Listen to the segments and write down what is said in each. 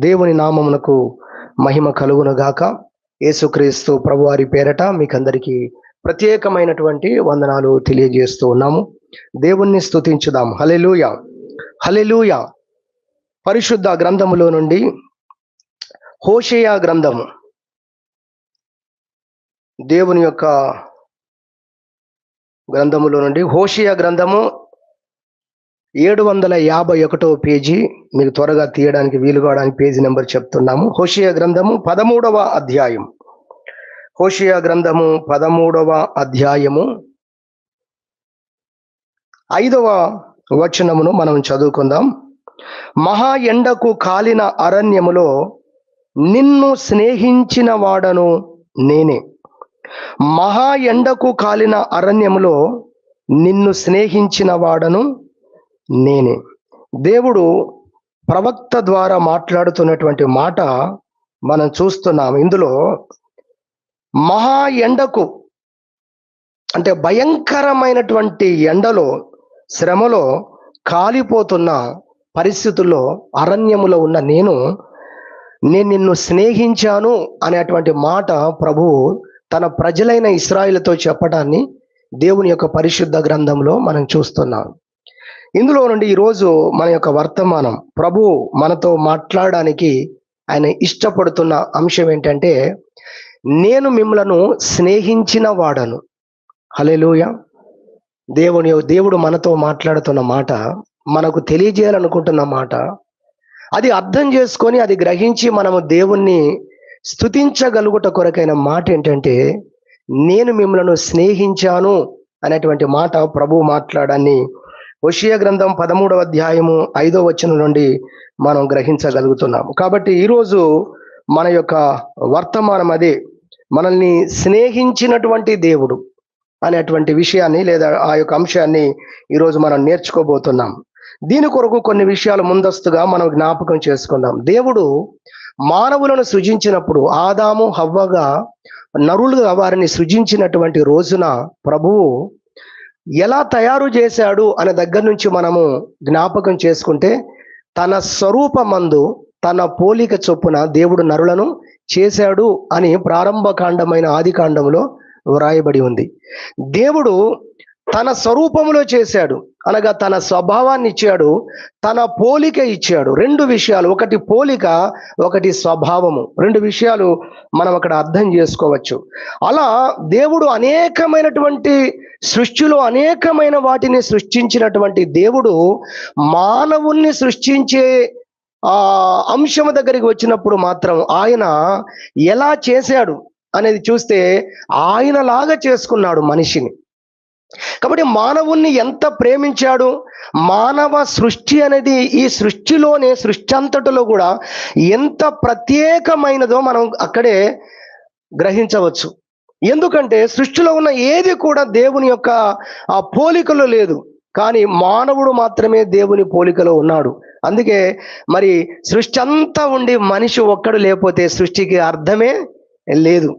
దేవుని నామమునకు మహిమ కలుగును గాక. యేసుక్రీస్తు ప్రభువారి పేరట మీకందరికీ ప్రత్యేకమైనటువంటి వందనాలు తెలియజేస్తూ ఉన్నాము. దేవుణ్ణి స్తుతించుదాం. హల్లెలూయా, హల్లెలూయా. పరిశుద్ధ గ్రంథములో నుండి హోషేయ గ్రంథము, దేవుని యొక్క గ్రంథములో నుండి హోషేయ గ్రంథము 751 పేజీ, మీకు త్వరగా తీయడానికి వీలు కావడానికి పేజీ నెంబర్ చెప్తున్నాము. హోషేయ గ్రంథము 13వ అధ్యాయం. హోషేయ గ్రంథము 13వ అధ్యాయము 5వ వచనమును మనం చదువుకుందాం. మహా ఎండకు కాలిన అరణ్యములో నిన్ను స్నేహించిన వాడను నేనే. మహా ఎండకు కాలిన అరణ్యములో నిన్ను స్నేహించిన వాడను నేనే. దేవుడు ప్రవక్త ద్వారా మాట్లాడుతున్నటువంటి మాట మనం చూస్తున్నాం. ఇందులో మహా ఎండకు అంటే భయంకరమైనటువంటి ఎండలో, శ్రమలో కాలిపోతున్న పరిస్థితుల్లో అరణ్యములో ఉన్న నేను నిన్ను స్నేహించాను అనేటువంటి మాట ప్రభువు తన ప్రజలైన ఇశ్రాయేలుతో చెప్పడాన్ని దేవుని యొక్క పరిశుద్ధ గ్రంథంలో మనం చూస్తున్నాం. ఇందులో నుండి ఈరోజు మన యొక్క వర్తమానం, ప్రభు మనతో మాట్లాడడానికి ఆయన ఇష్టపడుతున్న అంశం ఏంటంటే, నేను మిమ్మలను స్నేహించిన వాడను. హల్లెలూయా. దేవుడు మనతో మాట్లాడుతున్న మాట, మనకు తెలియజేయాలనుకుంటున్న మాట, అది అర్థం చేసుకొని అది గ్రహించి మనము దేవుణ్ణి స్తుతించగలుగుట కొరకైన మాట ఏంటంటే, నేను మిమ్మలను స్నేహించాను అనేటువంటి మాట ప్రభు మాట్లాడాన్ని హోషేయ గ్రంథం 13వ అధ్యాయము 5వ వచనం నుండి మనం గ్రహించగలుగుతున్నాము. కాబట్టి ఈరోజు మన యొక్క వర్తమానం అదే, మనల్ని స్నేహించినటువంటి దేవుడు అనేటువంటి విషయాన్ని లేదా ఆ యొక్క అంశాన్ని ఈరోజు మనం నేర్చుకోబోతున్నాం. దీని కొరకు కొన్ని విషయాలు ముందస్తుగా మనం జ్ఞాపకం చేసుకుందాం. దేవుడు మానవులను సృజించినప్పుడు, ఆదాము హవ్వగా నరులుగా వారిని సృజించినటువంటి రోజున ప్రభువు ఎలా తయారు చేశాడు అనే దగ్గర నుంచి మనము జ్ఞాపకం చేసుకుంటే, తన స్వరూపమందు తన పోలిక చొప్పున దేవుడు నరులను చేశాడు అని ప్రారంభ కాండమైన ఆది కాండంలో వ్రాయబడి ఉంది. దేవుడు తన స్వరూపములో చేశాడు, అనగా తన స్వభావాన్ని ఇచ్చాడు, తన పోలిక ఇచ్చాడు. రెండు విషయాలు, ఒకటి పోలిక, ఒకటి స్వభావము. రెండు విషయాలు మనం అక్కడ అర్థం చేసుకోవచ్చు. అలా దేవుడు అనేకమైనటువంటి సృష్టిలో అనేకమైన వాటిని సృష్టించినటువంటి దేవుడు మానవుణ్ణి సృష్టించే అంశము దగ్గరికి వచ్చినప్పుడు మాత్రం ఆయన ఎలా చేశాడు అనేది చూస్తే ఆయనలాగా చేసుకున్నాడు మనిషిని. కాబట్టి మానవుణ్ణి ఎంత ప్రేమించాడు, మానవ సృష్టి అనేది ఈ సృష్టిలోనే, సృష్టి అంతటిలో కూడా ఎంత ప్రత్యేకమైనదో మనం అక్కడే గ్రహించవచ్చు. ఎందుకంటే సృష్టిలో ఉన్న ఏది కూడా దేవుని యొక్క ఆ పోలికలో లేదు, కానీ మానవుడు మాత్రమే దేవుని పోలికలో ఉన్నాడు. అందుకే మరి సృష్టి అంతా ఉండి మనిషి ఒక్కడు లేకపోతే సృష్టికి అర్థమే లేదు.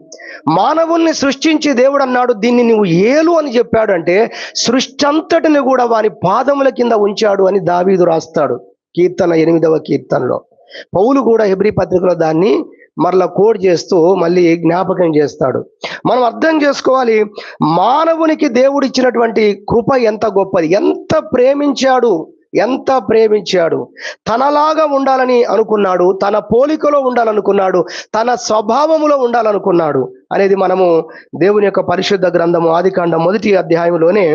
మానవుల్ని సృష్టించి దేవుడు అన్నాడు, దీన్ని నువ్వు ఏలు అని చెప్పాడు. అంటే సృష్టి అంతటిని కూడా వాని పాదముల కింద ఉంచాడు అని దావీదు రాస్తాడు కీర్తన 8వ కీర్తనలో. పౌలు కూడా హెబ్రీ పత్రికలో దాన్ని మరలా కోడ్ చేస్తూ మళ్ళీ జ్ఞాపకం చేస్తాడు. మనం అర్థం చేసుకోవాలి, మానవునికి దేవుడు ఇచ్చినటువంటి కృప ఎంత గొప్పది, ఎంత ప్రేమించాడు, ఎంత ప్రేమించాడు. తనలాగా ఉండాలని అనుకున్నాడు, తన పోలికలో ఉండాలనుకున్నాడు, తన స్వభావములో ఉండాలనుకున్నాడు అనేది మనము దేవుని యొక్క పరిశుద్ధ గ్రంథము ఆది కాండం 1వ అధ్యాయంలోనే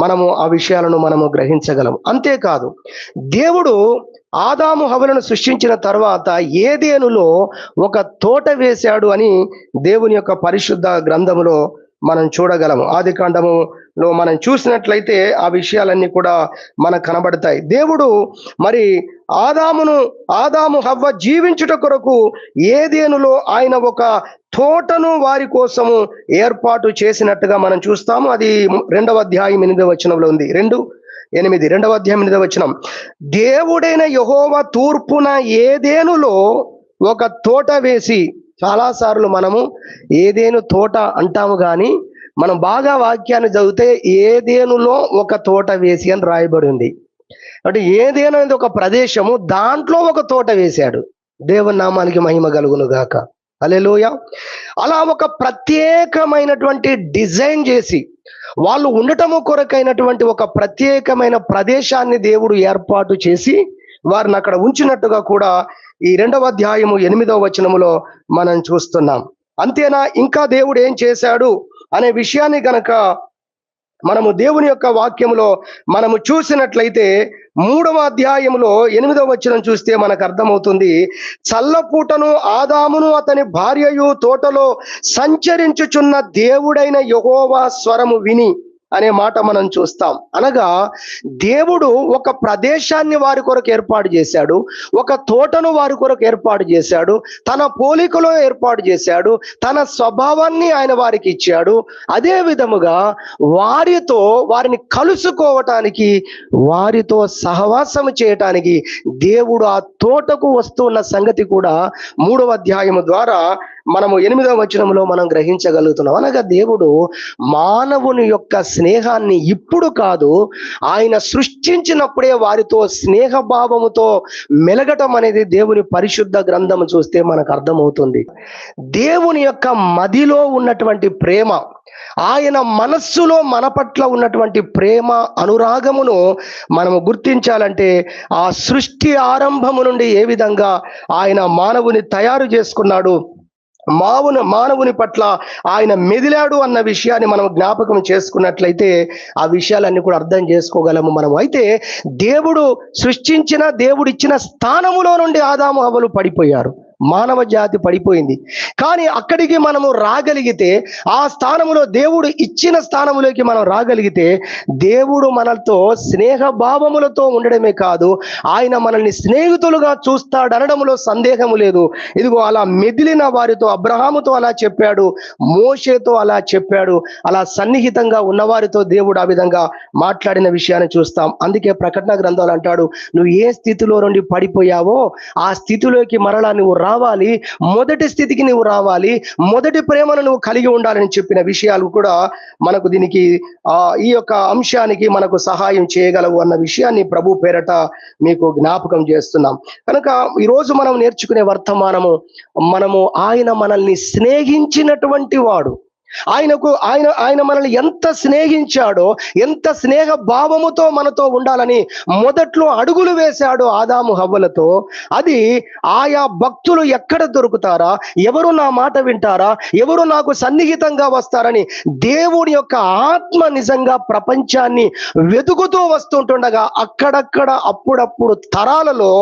మనము ఆ విషయాలను మనము గ్రహించగలము. అంతేకాదు, దేవుడు ఆదాము హవ్వలను సృష్టించిన తర్వాత ఏదెనులో ఒక తోట వేశాడు అని దేవుని యొక్క పరిశుద్ధ గ్రంథములో మనం చూడగలము. ఆది కాండములో మనం చూసినట్లయితే ఆ విషయాలన్నీ కూడా మనకు కనబడతాయి. దేవుడు మరి ఆదాము హవ్వ జీవించుట కొరకు ఏదెనులో ఆయన ఒక తోటను వారి కోసము ఏర్పాటు చేసినట్టుగా మనం చూస్తాము. అది 2వ అధ్యాయం 8వ వచనంలో ఉంది. 2:8 2వ అధ్యాయం 8వ వచనం. దేవుడైన యెహోవా తూర్పున ఏదెనులో ఒక తోట వేసి, చాలాసార్లు మనము ఏదేను తోట అంటాము, కానీ మనం బాగా వాక్యాన్ని చదివితే ఏదేనులో ఒక తోట వేసి అని రాయబడి ఉంది. అంటే ఏదేను అనేది ఒక ప్రదేశము, దాంట్లో ఒక తోట వేశాడు. దేవుని నామానికి మహిమ కలుగును గాక. హల్లెలూయా. అలా ఒక ప్రత్యేకమైనటువంటి డిజైన్ చేసి వాళ్ళు ఉండటము కొరకైనటువంటి ఒక ప్రత్యేకమైన ప్రదేశాన్ని దేవుడు ఏర్పాటు చేసి వారిని అక్కడ ఉంచినట్టుగా కూడా ఈ 2వ అధ్యాయము 8వ వచనములో మనం చూస్తున్నాం. అంతేనా, ఇంకా దేవుడు ఏం చేశాడు అనే విషయాన్ని గనక మనము దేవుని యొక్క వాక్యములో మనము చూసినట్లయితే 3వ అధ్యాయములో 8వ వచనం చూస్తే మనకు అర్థమవుతుంది. చల్లపూటను ఆదామును అతని భార్యయు తోటలో సంచరించుచున్న దేవుడైన యెహోవా స్వరము విని అనే మాట మనం చూస్తాం. అనగా దేవుడు ఒక ప్రదేశాన్ని వారి కొరకు ఏర్పాటు చేశాడు, ఒక తోటను వారి కొరకు ఏర్పాటు చేశాడు, తన పోలికలో ఏర్పాటు చేశాడు, తన స్వభావాన్ని ఆయన వారికి ఇచ్చాడు. అదే విధముగా వారిని కలుసుకోవటానికి, వారితో సహవాసము చేయటానికి దేవుడు ఆ తోటకు వస్తున్న సంగతి కూడా 3వ అధ్యాయము ద్వారా మనము 8వ వచనంలో మనం గ్రహించగలుగుతున్నాం. అనగా దేవుడు మానవుని యొక్క స్నేహాన్ని ఇప్పుడు కాదు, ఆయన సృష్టించినప్పుడే వారితో స్నేహభావముతో మెలగటం అనేది దేవుని పరిశుద్ధ గ్రంథము చూస్తే మనకు అర్థమవుతుంది. దేవుని యొక్క మదిలో ఉన్నటువంటి ప్రేమ, ఆయన మనస్సులో మన పట్ల ఉన్నటువంటి ప్రేమ అనురాగమును మనము గుర్తించాలంటే ఆ సృష్టి ఆరంభము నుండి ఏ విధంగా ఆయన మానవుని తయారు చేసుకున్నాడు, మానవుని పట్ల ఆయన మెదిలాడు అన్న విషయాన్ని మనం జ్ఞాపకం చేసుకున్నట్లయితే ఆ విషయాలన్నీ కూడా అర్థం చేసుకోగలము మనం. అయితే దేవుడు దేవుడిచ్చిన స్థానములో నుండి ఆదాము హవ్వలు పడిపోయారు, మానవ జాతి పడిపోయింది. కానీ అక్కడికి మనము రాగలిగితే, ఆ స్థానములో దేవుడు ఇచ్చిన స్థానములోకి మనం రాగలిగితే, దేవుడు మనతో స్నేహ భావములతో ఉండడమే కాదు, ఆయన మనల్ని స్నేహితులుగా చూస్తాడనడంలో సందేహము లేదు. ఇదిగో అలా మెదిలిన వారితో, అబ్రహాముతో అలా చెప్పాడు, మోషేతో అలా చెప్పాడు, అలా సన్నిహితంగా ఉన్నవారితో దేవుడు ఆ విధంగా మాట్లాడిన విషయాన్ని చూస్తాం. అందుకే ప్రకటన గ్రంథాలు అంటాడు, నువ్వు ఏ స్థితిలో నుండి పడిపోయావో ఆ స్థితిలోకి మరలా నువ్వు రావాలి, మొదటి స్థితికి నువ్వు రావాలి, మొదటి ప్రేమను నువ్వు కలిగి ఉండాలని చెప్పిన విషయాలు కూడా మనకు దీనికి ఈ యొక్క అంశానికి మనకు సహాయం చేయగలవు అన్న విషయాన్ని ప్రభు పేరట మీకు జ్ఞాపకం చేస్తున్నాం. కనుక ఈరోజు మనం నేర్చుకునే వర్తమానము, మనము ఆయన మనల్ని స్నేహించినటువంటి వాడు, ఆయన మనల్ని ఎంత స్నేహించాడో, ఎంత స్నేహ భావముతో మనతో ఉండాలని మొదట్లో అడుగులు వేశాడో ఆదాము హవ్వలతో, అది ఆయా భక్తులు ఎక్కడ దొరుకుతారా, ఎవరు నా మాట వింటారా, ఎవరు నాకు సన్నిహితంగా వస్తారని దేవుని యొక్క ఆత్మ నిజంగా ప్రపంచాన్ని వెతుకుతూ వస్తుంటుండగా అక్కడక్కడ అప్పుడప్పుడు తరాలలో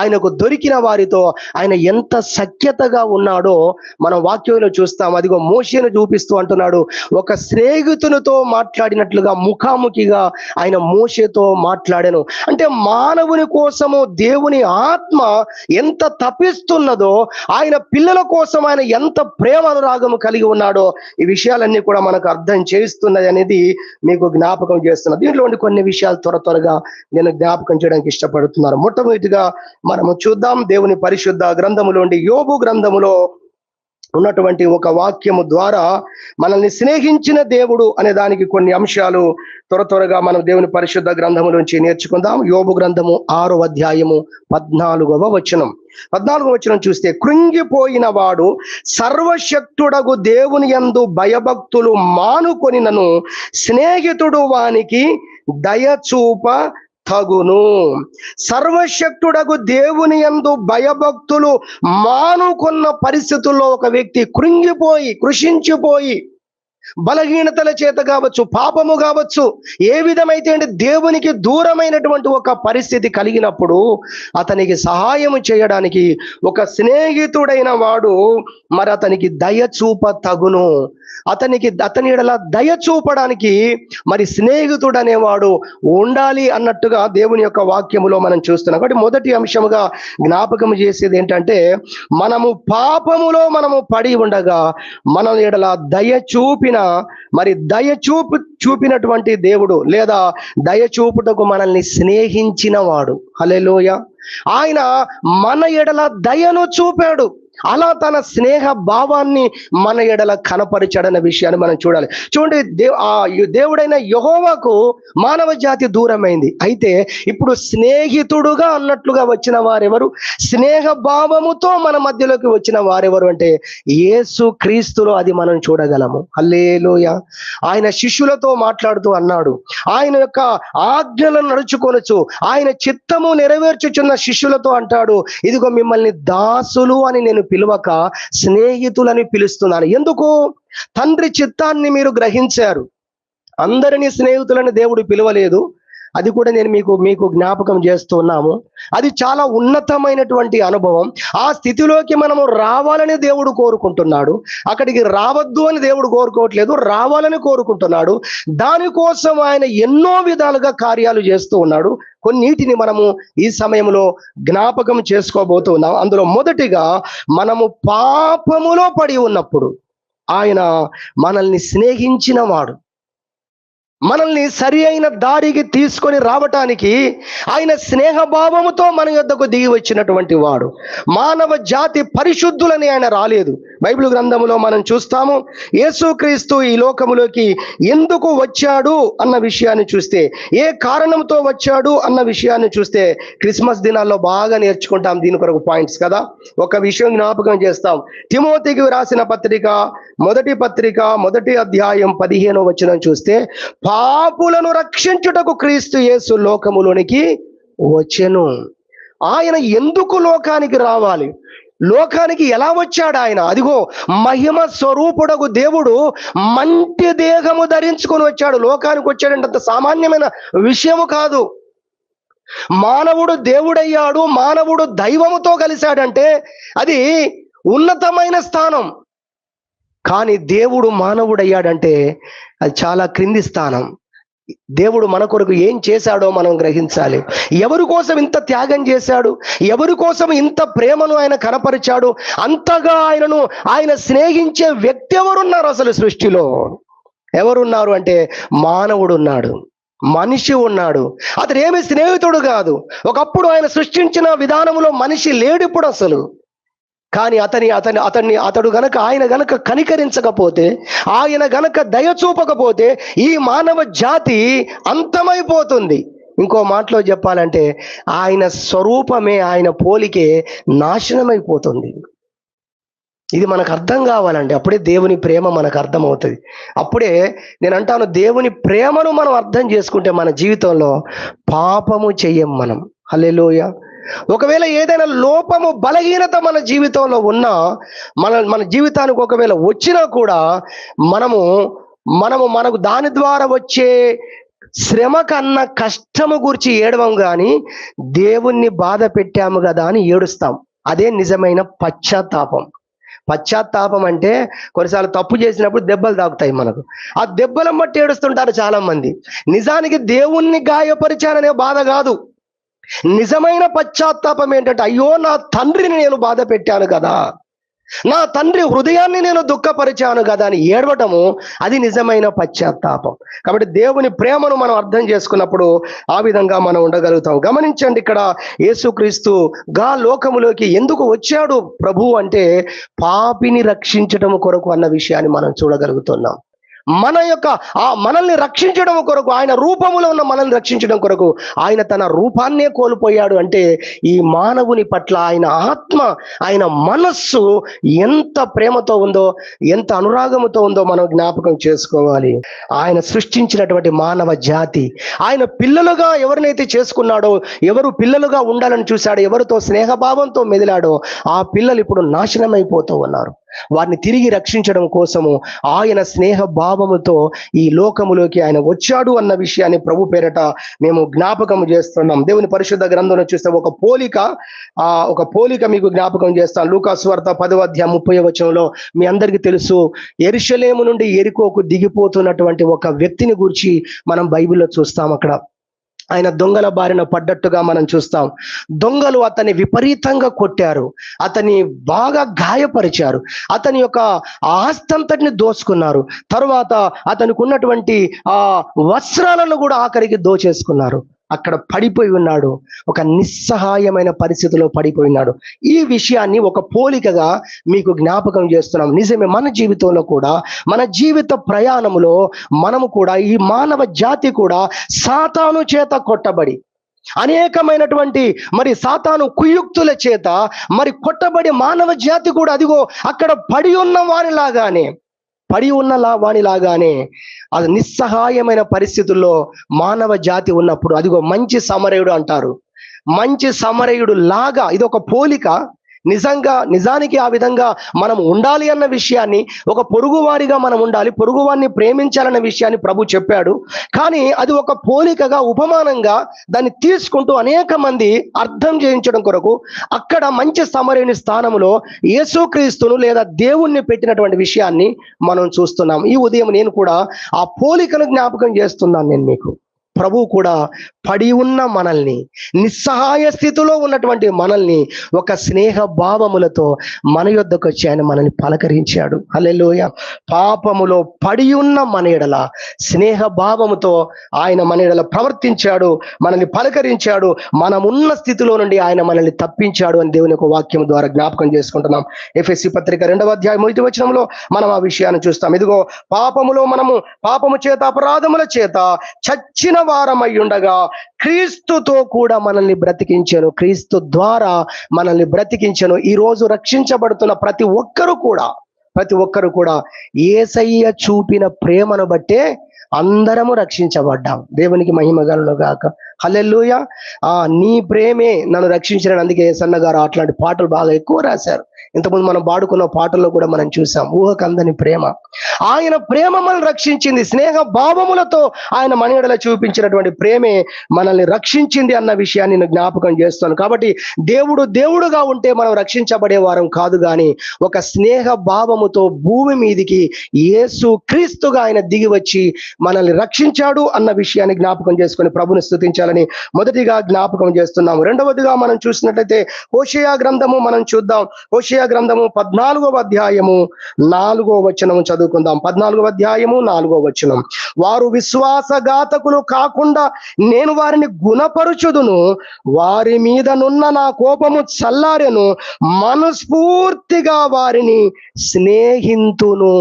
ఆయనకు దొరికిన వారితో ఆయన ఎంత సఖ్యతగా ఉన్నాడో మనం వాక్యంలో చూస్తాం. అదిగో మోషేను చూపిస్తూ అంటున్నాడు, ఒక స్నేహితునితో మాట్లాడినట్లుగా ముఖాముఖిగా ఆయన మోషేతో మాట్లాడాను. అంటే మానవుని కోసము దేవుని ఆత్మ ఎంత తపిస్తున్నదో, ఆయన పిల్లల కోసం ఆయన ఎంత ప్రేమ అనురాగము కలిగి ఉన్నాడో ఈ విషయాలన్నీ కూడా మనకు అర్థం చేస్తున్నది అనేది మీకు జ్ఞాపకం చేస్తున్నది. దీంట్లో కొన్ని విషయాలు త్వరగా నేను జ్ఞాపకం చేయడానికి ఇష్టపడుతున్నాను. మొట్టమొదటిగా మనము చూద్దాం దేవుని పరిశుద్ధ గ్రంథములోండి యోబు గ్రంథములో ఉన్నటువంటి ఒక వాక్యము ద్వారా మనల్ని స్నేహించిన దేవుడు అనే దానికి కొన్ని అంశాలు త్వరగా మనం దేవుని పరిశుద్ధ గ్రంథము నుంచి నేర్చుకుందాం. యోబు గ్రంథము 6వ అధ్యాయము 14వ వచనం. 14వ వచనం చూస్తే, కృంగిపోయిన వాడు సర్వశక్తుడగు దేవుని యందు భయభక్తులు మానుకొనినను స్నేహితుడు వానికి దయచూప తగును. సర్వశక్తుడగు దేవుని యందు భయభక్తులు మానుకున్న పరిస్థితుల్లో ఒక వ్యక్తి కృంగిపోయి, కృషించిపోయి, బలహీనతల చేత కావచ్చు, పాపము కావచ్చు, ఏ విధమైతే దేవునికి దూరమైనటువంటి ఒక పరిస్థితి కలిగినప్పుడు అతనికి సహాయం చేయడానికి ఒక స్నేహితుడైన వాడు మరి అతనికి దయచూప తగును. అతని ఎడల దయ చూపడానికి మరి స్నేహితుడు అనేవాడు ఉండాలి అన్నట్టుగా దేవుని యొక్క వాక్యములో మనం చూస్తున్నాం. కాబట్టి మొదటి అంశముగా జ్ఞాపకం చేసేది ఏంటంటే, మనము పాపములో మనము పడి ఉండగా మన ఎడల చూపినటువంటి దేవుడు, లేదా దయ చూపుటకు మనల్ని స్నేహించిన వాడు, హల్లెలూయా, ఆయన మన ఎడల దయను చూపాడు. అలా తన స్నేహ భావాన్ని మన ఎడల కనపరిచాడన్న విషయాన్ని మనం చూడాలి. చూడండి, దేవుడైన యెహోవాకు మానవ జాతి దూరమైంది. అయితే ఇప్పుడు స్నేహితుడుగా అన్నట్లుగా వచ్చిన వారెవరు? స్నేహ భావముతో మన మధ్యలోకి వచ్చిన వారెవరు అంటే యేసు క్రీస్తులో అది మనం చూడగలము. హల్లెలూయా. ఆయన శిష్యులతో మాట్లాడుతూ అన్నాడు, ఆయన యొక్క ఆజ్ఞలను నడుచుకొనొచ్చు, ఆయన చిత్తము నెరవేర్చుచున్న శిష్యులతో అంటాడు, ఇదిగో మిమ్మల్ని దాసులు అని నేను పిలువక స్నేహితులని పిలుస్తున్నాను. ఎందుకు? తండ్రి చిత్తాన్ని మీరు గ్రహించారు. అందరినీ స్నేహితులని దేవుడు పిలవలేదు. అది కూడా నేను మీకు జ్ఞాపకం చేస్తున్నాము. అది చాలా ఉన్నతమైనటువంటి అనుభవం. ఆ స్థితిలోకి మనము రావాలని దేవుడు కోరుకుంటున్నాడు. అక్కడికి రావద్దు అని దేవుడు కోరుకోవట్లేదు, రావాలని కోరుకుంటున్నాడు. దానికోసం ఆయన ఎన్నో విధాలుగా కార్యాలు చేస్తూ ఉన్నాడు. కొన్నిటిని మనము ఈ సమయంలో జ్ఞాపకం చేసుకోబోతున్నాం. అందులో మొదటిగా, మనము పాపములో పడి ఉన్నప్పుడు ఆయన మనల్ని స్నేహించిన వాడు. మనల్ని సరి అయిన దారికి తీసుకొని రావటానికి ఆయన స్నేహభావముతో మన యొద్దకు దిగి వచ్చినటువంటి వాడు. మానవ జాతి పరిశుద్ధులని ఆయన రాలేదు. బైబిల్ గ్రంథములో మనం చూస్తాము, యేసుక్రీస్తు ఈ లోకములోకి ఎందుకు వచ్చాడు అన్న విషయాన్ని చూస్తే, ఏ కారణంతో వచ్చాడు అన్న విషయాన్ని చూస్తే, క్రిస్మస్ దినాల్లో బాగా నేర్చుకుంటాం దీని కొరకు పాయింట్స్ కదా. ఒక విషయం జ్ఞాపకం చేస్తాం. తిమోతికి రాసిన పత్రిక, మొదటి అధ్యాయం 15వ వచనం చూస్తే, పాపులను రక్షించుటకు క్రీస్తు యేసు లోకములోనికి వచ్చెను. ఆయన ఎందుకు లోకానికి రావాలి? లోకానికి ఎలా వచ్చాడు ఆయన? అదిగో, మహిమ స్వరూపుడకు దేవుడు మంటి దేహము ధరించుకొని వచ్చాడు. లోకానికి వచ్చాడంటే అంత సామాన్యమైన విషయము కాదు. మానవుడు దేవుడయ్యాడు, మానవుడు దైవముతో కలిశాడంటే అది ఉన్నతమైన స్థానం. కానీ దేవుడు మానవుడయ్యాడంటే అది చాలా క్రింది స్థానం. దేవుడు మన కొరకు ఏం చేశాడో మనం గ్రహించాలి. ఎవరి కోసం ఇంత త్యాగం చేశాడు, ఎవరి కోసం ఇంత ప్రేమను ఆయన కనపరిచాడు, అంతగా ఆయన స్నేహించే వ్యక్తి ఎవరున్నారు అసలు సృష్టిలో? ఎవరున్నారు అంటే మానవుడు ఉన్నాడు, మనిషి ఉన్నాడు. అతడు ఏమి స్నేహితుడు కాదు. ఒకప్పుడు ఆయన సృష్టించిన విధానంలో మనిషి లేడు ఇప్పుడు అసలు. కానీ ఆయన గనక కనికరించకపోతే, ఆయన గనక దయ చూపకపోతే ఈ మానవ జాతి అంతమైపోతుంది. ఇంకో మాటలో చెప్పాలంటే ఆయన స్వరూపమే, ఆయన పోలికే నాశనమైపోతుంది. ఇది మనకు అర్థం కావాలండి. అప్పుడే దేవుని ప్రేమ మనకు అర్థమవుతుంది. అప్పుడే నేను అంటాను, దేవుని ప్రేమను మనం అర్థం చేసుకుంటే మన జీవితంలో పాపము చెయ్యం మనం. హల్లెలూయా. ఒకవేళ ఏదైనా లోపము, బలహీనత మన జీవితంలో ఉన్నా, మన జీవితానికి ఒకవేళ వచ్చినా కూడా మనకు దాని ద్వారా వచ్చే శ్రమ కన్నా కష్టము గురించి ఏడవం కానీ దేవుణ్ణి బాధ పెట్టాము కదా అని ఏడుస్తాం. అదే నిజమైన పశ్చాత్తాపం. పశ్చాత్తాపం అంటే కొన్నిసార్లు తప్పు చేసినప్పుడు దెబ్బలు తాకుతాయి మనకు. ఆ దెబ్బలను బట్టి ఏడుస్తుంటారు చాలా మంది. నిజానికి దేవుణ్ణి గాయపరిచాననే బాధ కాదు. నిజమైన పశ్చాత్తాపం ఏంటంటే, అయ్యో నా తండ్రిని నేను బాధ పెట్టాను కదా, నా తండ్రి హృదయాన్ని నేను దుఃఖపరిచాను కదా అని ఏడవటము, అది నిజమైన పశ్చాత్తాపం. కాబట్టి దేవుని ప్రేమను మనం అర్థం చేసుకున్నప్పుడు ఆ విధంగా మనం ఉండగలుగుతాం. గమనించండి, ఇక్కడ యేసుక్రీస్తు లోకములోకి ఎందుకు వచ్చాడు ప్రభు అంటే పాపిని రక్షించటం కొరకు అన్న విషయాన్ని మనం చూడగలుగుతున్నాం. మనల్ని రక్షించడం కొరకు, ఆయన రూపములో ఉన్న మనల్ని రక్షించడం కొరకు ఆయన తన రూపాన్నే కోల్పోయాడు. అంటే ఈ మానవుని పట్ల ఆయన ఆత్మ, ఆయన మనస్సు ఎంత ప్రేమతో ఉందో, ఎంత అనురాగముతో ఉందో మనం జ్ఞాపకం చేసుకోవాలి. ఆయన సృష్టించినటువంటి మానవ జాతి, ఆయన పిల్లలుగా ఎవరినైతే చేసుకున్నాడో, ఎవరు పిల్లలుగా ఉండాలని చూశాడో, ఎవరితో స్నేహభావంతో మెదిలాడో ఆ పిల్లలు ఇప్పుడు నాశనమైపోతూ ఉన్నారు. వారిని తిరిగి రక్షించడం కోసము ఆయన స్నేహ భావముతో ఈ లోకములోకి ఆయన వచ్చాడు అన్న విషయాన్ని ప్రభు పేరట మేము జ్ఞాపకం చేస్తున్నాం. దేవుని పరిశుద్ధ గ్రంథంలో చూస్తే ఒక పోలిక మీకు జ్ఞాపకం చేస్తాను. లూకా సువార్త 10వ అధ్యాయం 30వ వచనంలో మీ అందరికీ తెలుసు, యెరూషలేము నుండి యెరికోకు దిగిపోతున్నటువంటి ఒక వ్యక్తిని గురించి మనం బైబిల్లో చూస్తాం. అక్కడ ఆయన దొంగల బారిన పడ్డట్టుగా మనం చూస్తాం. దొంగలు అతన్ని విపరీతంగా కొట్టారు, అతన్ని బాగా గాయపరిచారు, అతని యొక్క ఆస్తంతటిని దోచుకున్నారు. తరువాత అతనికి ఉన్నటువంటి ఆ వస్త్రాలను కూడా ఆఖరికి దోచేసుకున్నారు. అక్కడ పడిపోయి ఉన్నాడు. ఒక నిస్సహాయమైన పరిస్థితిలో పడిపోయి ఉన్నాడు. ఈ విషయాన్ని ఒక పోలికగా మీకు జ్ఞాపకం చేస్తున్నాం. నిజమే, మన జీవితంలో కూడా, మన జీవిత ప్రయాణంలో మనము కూడా, ఈ మానవ జాతి కూడా సాతాను చేత కొట్టబడి, అనేకమైనటువంటి మరి సాతాను కుయుక్తుల చేత మరి కొట్టబడి మానవ జాతి కూడా అదిగో అక్కడ పడి ఉన్న వానిలాగానే అది నిస్సహాయమైన పరిస్థితుల్లో మానవ జాతి ఉన్నప్పుడు అదిగో మంచి సమరయుడు అంటారు. మంచి సమరయుడు లాగా ఇది ఒక పోలిక. నిజానికి ఆ విధంగా మనం ఉండాలి అన్న విషయాన్ని, ఒక పొరుగువారిగా మనం ఉండాలి, పొరుగువారిని ప్రేమించాలన్న విషయాన్ని ప్రభు చెప్పాడు. కానీ అది ఒక పోలికగా, ఉపమానంగా దాన్ని తీసుకుంటూ అనేక మంది అర్థం చేయించడం కొరకు అక్కడ మంచి సమరయుని స్థానంలో యేసుక్రీస్తును లేదా దేవుణ్ణి పెట్టినటువంటి విషయాన్ని మనం చూస్తున్నాం. ఈ ఉదయం నేను కూడా ఆ పోలికను జ్ఞాపకం చేస్తున్నాను. నేను మీకు ప్రభు కూడా పడి ఉన్న మనల్ని, నిస్సహాయ స్థితిలో ఉన్నటువంటి మనల్ని ఒక స్నేహ భావములతో మన యొద్దకు వచ్చి ఆయన మనల్ని పలకరించాడు. హల్లెలూయా. పాపములో పడి ఉన్న మన ఎడల స్నేహ భావముతో ఆయన మన ఎడల ప్రవర్తించాడు, మనల్ని పలకరించాడు, మనమున్న స్థితిలో నుండి ఆయన మనల్ని తప్పించాడు అని దేవుని యొక్క వాక్యం ద్వారా జ్ఞాపకం చేసుకుంటున్నాం. ఎఫెసీ పత్రిక 2వ అధ్యాయం 1వ వచనంలో మనం ఆ విషయాన్ని చూస్తాం. ఇదిగో పాపము చేత, అపరాధముల చేత చచ్చిన వారమై ఉండగా క్రీస్తుతో కూడా మనల్ని బ్రతికించెను. క్రీస్తు ద్వారా మనల్ని బ్రతికించెను. ఈ రోజు రక్షించబడుతున్న ప్రతి ఒక్కరు కూడా యేసయ్య చూపిన ప్రేమను బట్టే అందరము రక్షించబడ్డాం. దేవునికి మహిమ కలుగును గాక. హల్లెలూయా. నీ ప్రేమే నన్ను రక్షించిన. అందుకే యేసన్న గారు అట్లాంటి పాటలు బాగా ఎక్కువ రాశారు. ఇంతకుముందు మనం పాడుకున్న పాటల్లో కూడా మనం చూసాం. ఊహకందని ప్రేమ, ఆయన ప్రేమ మనల్ని రక్షించింది. స్నేహ భావములతో ఆయన మన ఎడల చూపించినటువంటి ప్రేమే మనల్ని రక్షించింది అన్న విషయాన్ని నేను జ్ఞాపకం చేస్తాను. కాబట్టి దేవుడుగా ఉంటే మనం రక్షించబడే వారం కాదు, కానీ ఒక స్నేహ భావముతో భూమి మీదికి యేసు క్రీస్తుగా ఆయన దిగి వచ్చి మనల్ని రక్షించాడు అన్న విషయాన్ని జ్ఞాపకం చేసుకొని ప్రభుని స్తుతించాలని మొదటిగా జ్ఞాపకం చేస్తున్నాము. రెండవదిగా మనం చూసినట్లయితే హోషేయ గ్రంథము మనం చూద్దాం. హోషేయ గ్రంథము 14వ అధ్యాయము 4వ వచనము చదువుకుందాం. 14వ అధ్యాయము 4వ వచనం. వారు విశ్వాసఘాతకులు కాకుండా నేను వారిని గుణపరుచుదును, వారి మీదనున్న నా కోపము చల్లారెను, మనస్ఫూర్తిగా వారిని స్నేహింతును.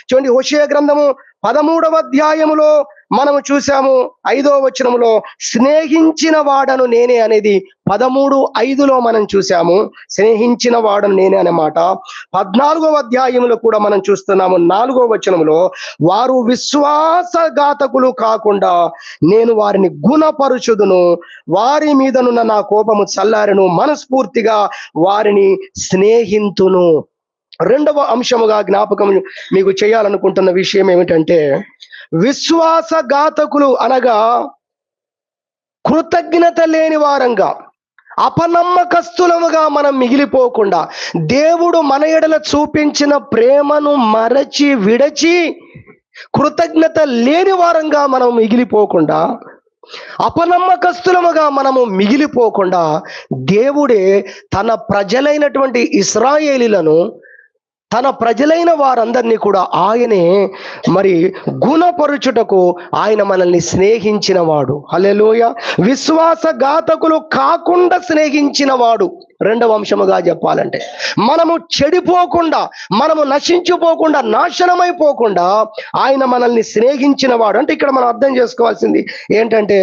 చూడండి, హోషేయ గ్రంథము 13వ అధ్యాయములో మనము చూసాము 5వ వచనములో స్నేహించిన వాడను నేనే అనేది 13:5లో మనం చూసాము. స్నేహించిన వాడను నేనే అన్నమాట. 14వ అధ్యాయంలో కూడా మనం చూస్తున్నాము 4వ వచనములో వారు విశ్వాసఘాతకులు కాకుండా నేను వారిని గుణపరుచుదును, వారి మీదనున్న నా కోపము చల్లారెను, మనస్ఫూర్తిగా వారిని స్నేహింతును. రెండవ అంశముగా జ్ఞాపకం మీకు చేయాలనుకుంటున్న విషయం ఏమిటంటే, విశ్వాసఘాతకులు అనగా కృతజ్ఞత లేని వారంగా, అపనమ్మకస్తులముగా మనం మిగిలిపోకుండా, దేవుడు మన ఎడల చూపించిన ప్రేమను మరచి విడచి కృతజ్ఞత లేని వారంగా మనం మిగిలిపోకుండా, అపనమ్మకస్తులముగా మనము మిగిలిపోకుండా, దేవుడే తన ప్రజలైనటువంటి ఇశ్రాయేలీలను, తన ప్రజలైన వారందరినీ కూడా ఆయనే మరి గుణపరుచుటకు ఆయన మనల్ని స్నేహించిన వాడు. హల్లెలూయా. విశ్వాసఘాతకులు కాకుండా స్నేహించిన వాడు. రెండవ అంశముగా చెప్పాలంటే, మనము చెడిపోకుండా, మనము నశించిపోకుండా, నాశనమైపోకుండా ఆయన మనల్ని స్నేహించిన వాడు. అంటే ఇక్కడ మనం అర్థం చేసుకోవాల్సింది ఏంటంటే,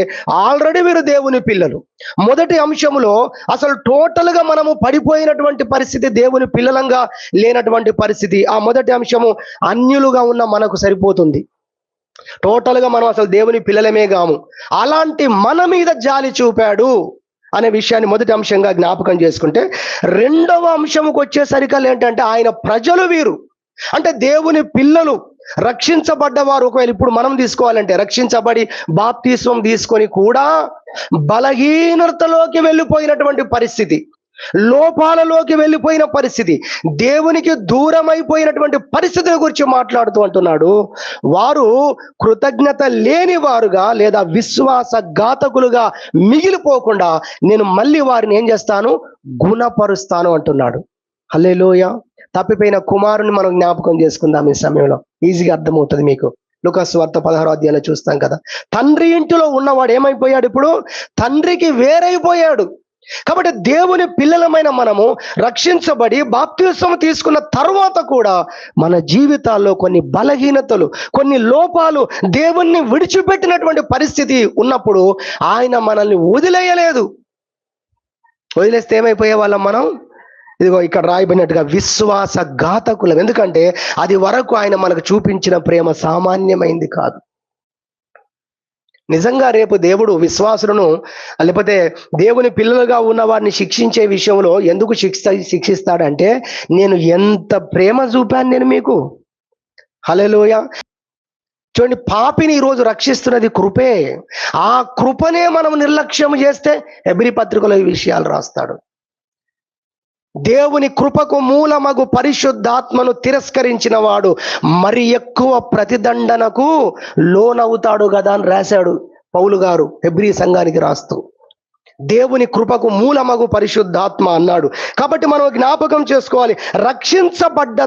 ఆల్రెడీ మీరు దేవుని పిల్లలు. మొదటి అంశములో అసలు టోటల్ గా మనము పడిపోయినటువంటి పరిస్థితి, దేవుని పిల్లలంగా లేనటువంటి పరిస్థితి. ఆ మొదటి అంశము అన్యులుగా ఉన్న మనకు సరిపోతుంది. టోటల్ గా మనం అసలు దేవుని పిల్లలమే కాము. అలాంటి మన మీద జాలి చూపాడు అనే విషయాన్ని మొదటి అంశంగా జ్ఞాపకం చేసుకుంటే, రెండవ అంశముకు వచ్చేసరికి ఏంటంటే, ఆయన ప్రజలు వీరు. అంటే దేవుని పిల్లలు, రక్షించబడ్డవారు. ఒకవేళ ఇప్పుడు మనం తీసుకోవాలంటే, రక్షించబడి బాప్తిస్మం తీసుకొని కూడా బలహీనతలోకి వెళ్ళిపోయినటువంటి పరిస్థితి, లోపాలలోకి వెళ్ళిపోయిన పరిస్థితి, దేవునికి దూరం అయిపోయినటువంటి పరిస్థితుల గురించి మాట్లాడుతూ అంటున్నాడు. వారు కృతజ్ఞత లేని వారుగా లేదా విశ్వాసఘాతకులుగా మిగిలిపోకుండా నేను మళ్ళీ వారిని ఏం చేస్తాను, గుణపరుస్తాను అంటున్నాడు. హల్లెలూయా. తప్పిపోయిన కుమారుని మనం జ్ఞాపకం చేసుకుందాం ఈ సమయంలో. ఈజీగా అర్థమవుతుంది మీకు. లూకాసు వార్త 16వ అధ్యాయంలో చూస్తాం కదా. తండ్రి ఇంటిలో ఉన్నవాడు ఏమైపోయాడు? ఇప్పుడు తండ్రికి వేరైపోయాడు. కాబట్టి దేవుని పిల్లలమైన మనము రక్షించబడి బాప్తిస్మం తీసుకున్న తర్వాత కూడా మన జీవితాల్లో కొన్ని బలహీనతలు, కొన్ని లోపాలు, దేవుణ్ణి విడిచిపెట్టినటువంటి పరిస్థితి ఉన్నప్పుడు ఆయన మనల్ని వదిలేయలేదు. వదిలేస్తే ఏమైపోయే వాళ్ళం మనం? ఇదిగో ఇక్కడ రాయబడినట్టుగా విశ్వాస ఘాతకులం. ఎందుకంటే అది వరకు ఆయన మనకు చూపించిన ప్రేమ సామాన్యమైంది కాదు. నిజంగా రేపు దేవుడు విశ్వాసులను, లేకపోతే దేవుని పిల్లలుగా ఉన్న వారిని శిక్షించే విషయంలో ఎందుకు శిక్షిస్తాడంటే, నేను ఎంత ప్రేమ చూపాను నేను మీకు. హల్లెలూయా. చూడండి, పాపిని ఈరోజు రక్షిస్తున్నది కృపే. ఆ కృపనే మనం నిర్లక్ష్యం చేస్తే హెబ్రీ పత్రికలో ఈ విషయాలు రాస్తాడు. దేవుని కృపకు మూలమగు పరిశుద్ధాత్మను తిరస్కరించిన వాడు మరి ఎక్కువ ప్రతిదండనకు లోనవుతాడు కదా అని రాశాడు పౌలు గారు హెబ్రీ సంఘానికి రాస్తూ. దేవుని కృపకు మూలమగు పరిశుద్ధాత్మ అన్నాడు. కాబట్టి మనం జ్ఞాపకం చేసుకోవాలి, రక్షించబడ్డ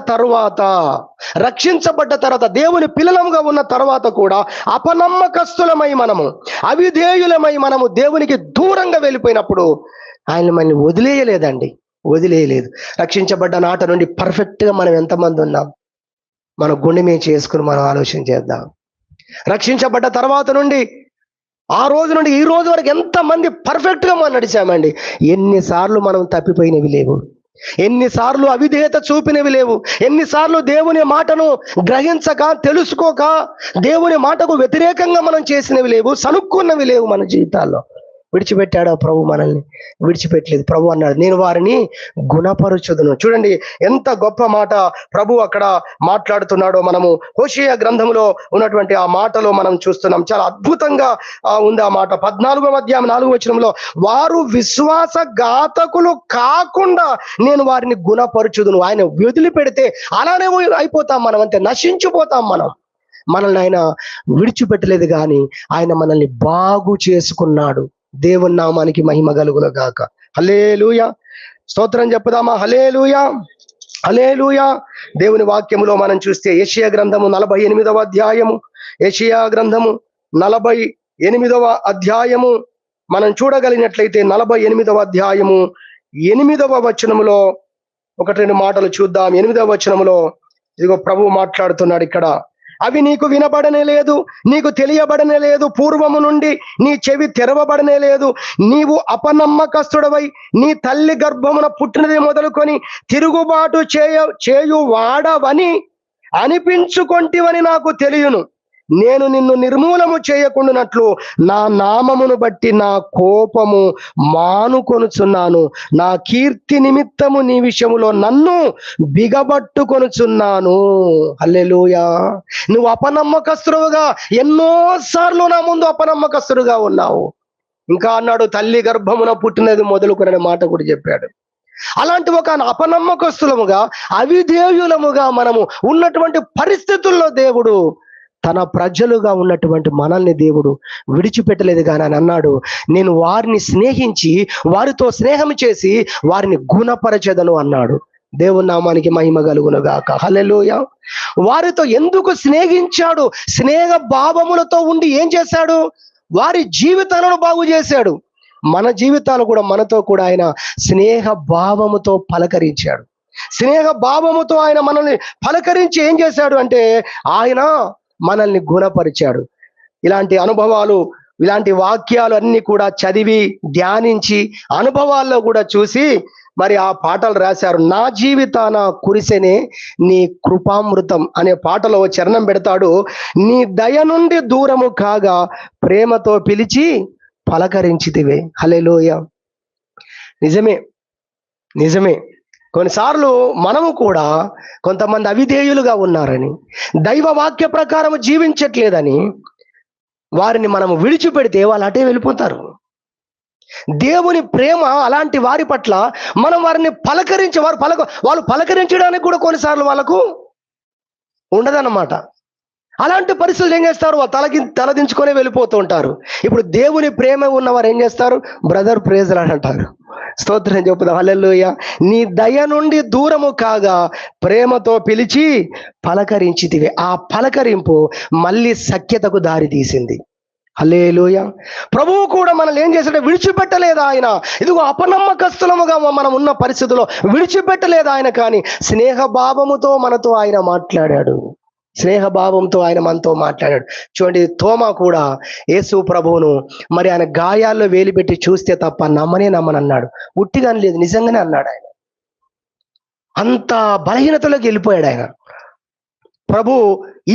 తర్వాత దేవుని పిల్లలముగా ఉన్న తర్వాత కూడా అపనమ్మకస్తులమై మనము, అవిధేయులమై మనము దేవునికి దూరంగా వెళ్ళిపోయినప్పుడు ఆయన మనల్ని వదిలేయలేదు. రక్షించబడ్డ నాట నుండి పర్ఫెక్ట్గా మనం ఎంతమంది ఉన్నాం? మన గుండె మీద చేసుకుని మనం ఆలోచన చేద్దాం. రక్షించబడ్డ తర్వాత నుండి ఆ రోజు నుండి ఈ రోజు వరకు ఎంతమంది పర్ఫెక్ట్గా మనం నడిచామండి? ఎన్నిసార్లు మనం తప్పిపోయినవి లేవు, ఎన్నిసార్లు అవిధేయత చూపినవి లేవు, ఎన్నిసార్లు దేవుని మాటను గ్రహించక, తెలుసుకోక దేవుని మాటకు వ్యతిరేకంగా మనం చేసినవి లేవు, సనుక్కున్నవి లేవు మన జీవితాల్లో. విడిచిపెట్టాడా ప్రభు? మనల్ని విడిచిపెట్టలేదు. ప్రభు అన్నాడు, నేను వారిని గుణపరుచుదును. చూడండి ఎంత గొప్ప మాట ప్రభు అక్కడ మాట్లాడుతున్నాడో. మనము హోషేయ గ్రంథంలో ఉన్నటువంటి ఆ మాటలో మనం చూస్తున్నాం. చాలా అద్భుతంగా ఉంది ఆ మాట. 14వ అధ్యాయం 4వ వచనంలో, వారు విశ్వాస ఘాతకులు కాకుండా నేను వారిని గుణపరుచుదును. ఆయన వదిలిపెడితే అలానే అయిపోతాం మనం, అంతే నశించిపోతాం మనం. మనల్ని ఆయన విడిచిపెట్టలేదు, కానీ ఆయన మనల్ని బాగు చేసుకున్నాడు. దేవుని నామానికి మహిమ కలుగును గాక. హల్లెలూయా. స్తోత్రం చెప్పుదామా? హల్లెలూయా, హల్లెలూయా. దేవుని వాక్యములో మనం చూస్తే యెషయా గ్రంథము 48వ అధ్యాయము, యెషయా గ్రంథము 48వ అధ్యాయము మనం చూడగలిగినట్లయితే 48వ అధ్యాయము 8వ వచనములో 1-2 మాటలు చూద్దాం. 8వ వచనములో ఇదిగో ప్రభు మాట్లాడుతున్నాడు ఇక్కడ. అవి నీకు వినబడనే లేదు, నీకు తెలియబడనే లేదు, పూర్వము నుండి నీ చెవి తెరవబడనే లేదు. నీవు అపనమ్మకస్తుడవై నీ తల్లి గర్భమున పుట్టినది మొదలుకొని తిరుగుబాటు చేయు వాడవని అనిపించుకొంటివని నాకు తెలియను. నేను నిన్ను నిర్మూలము చేయకుండానట్లు నా నామమును బట్టి నా కోపము మానుకొనుచున్నాను. నా కీర్తి నిమిత్తము నీ విషయములో నన్ను బిగబట్టుకొనుచున్నాను. హల్లెలూయా. నువ్వు అపనమ్మకస్తుడుగా ఎన్నోసార్లు నా ముందు అపనమ్మకస్తుడుగా ఉన్నావు. ఇంకా అన్నాడు, తల్లి గర్భమున పుట్టినది మొదలుకొనే మాట కూడా చెప్పాడు. అలాంటి ఒక అపనమ్మకస్తులముగా, అవిధేయులముగా మనము ఉన్నటువంటి పరిస్థితుల్లో దేవుడు తన ప్రజలుగా ఉన్నటువంటి మనల్ని దేవుడు విడిచిపెట్టలేదు. కానీ అని అన్నాడు, నేను వారిని స్నేహించి వారితో స్నేహం చేసి వారిని గుణపరచెదను అన్నాడు. దేవుని నామానికి మహిమ కలుగును గాక. హల్లెలూయా. వారితో ఎందుకు స్నేహించాడు? స్నేహ భావములతో ఉండి ఏం చేశాడు? వారి జీవితాలను బాగు చేశాడు. మన జీవితాలు కూడా మనతో కూడా ఆయన స్నేహ భావముతో పలకరించాడు. స్నేహ భావముతో ఆయన మనల్ని పలకరించి ఏం చేశాడు అంటే ఆయన మనల్ని గుణపరిచాడు. ఇలాంటి అనుభవాలు, ఇలాంటి వాక్యాలు అన్ని కూడా చదివి ధ్యానించి అనుభవాల్లో కూడా చూసి మరి ఆ పాటలు రాశారు. నా జీవితాన కురిసెనే నీ కృపామృతం అనే పాటలో చరణం పెడతాడు. నీ దయ నుండి దూరము కాగా ప్రేమతో పిలిచి పలకరించితివే. హల్లెలూయా. నిజమే. కొన్నిసార్లు మనము కూడా కొంతమంది అవిధేయులుగా ఉన్నారని, దైవ వాక్య ప్రకారం జీవించట్లేదని వారిని మనము విడిచిపెడితే వాళ్ళు అటే వెళ్ళిపోతారు. దేవుని ప్రేమ అలాంటి వారి పట్ల మనం వారిని పలకరించి వాళ్ళు పలకరించడానికి కూడా కొన్నిసార్లు వాళ్ళకు ఉండదన్నమాట. అలాంటి పరిస్థితులు ఏం చేస్తారు? వాళ్ళు తలదించుకొని వెళ్ళిపోతూ ఉంటారు. ఇప్పుడు దేవుని ప్రేమ ఉన్నవారు ఏం చేస్తారు? బ్రదర్ ప్రేజ్ అని అంటారు. స్తోత్రం చెప్పుదాం. హల్లెలూయా. నీ దయ నుండి దూరము కాగా ప్రేమతో పిలిచి పలకరించితివి. ఆ పలకరింపు మళ్ళీ సఖ్యతకు దారి తీసింది. హల్లెలూయా. ప్రభువు కూడా మనల్ని ఏం చేశాడు? విడిచిపెట్టలేదు ఆయన. ఇదిగో అపనమ్మకస్తులముగా మనం ఉన్న పరిస్థితుల్లో విడిచిపెట్టలేదు ఆయన, కానీ స్నేహభావముతో మనతో ఆయన మాట్లాడాడు. స్నేహభావంతో ఆయన మనతో మాట్లాడాడు. చూడండి, తోమా కూడా యేసు ప్రభువును మరి ఆయన గాయాల్లో వేలు పెట్టి చూస్తే తప్ప నమ్మనన్నాడు. ఉట్టిగాని లేదు, నిజంగానే అన్నాడు ఆయన. అంత బలహీనతలోకి వెళ్ళిపోయాడు ఆయన. ప్రభు,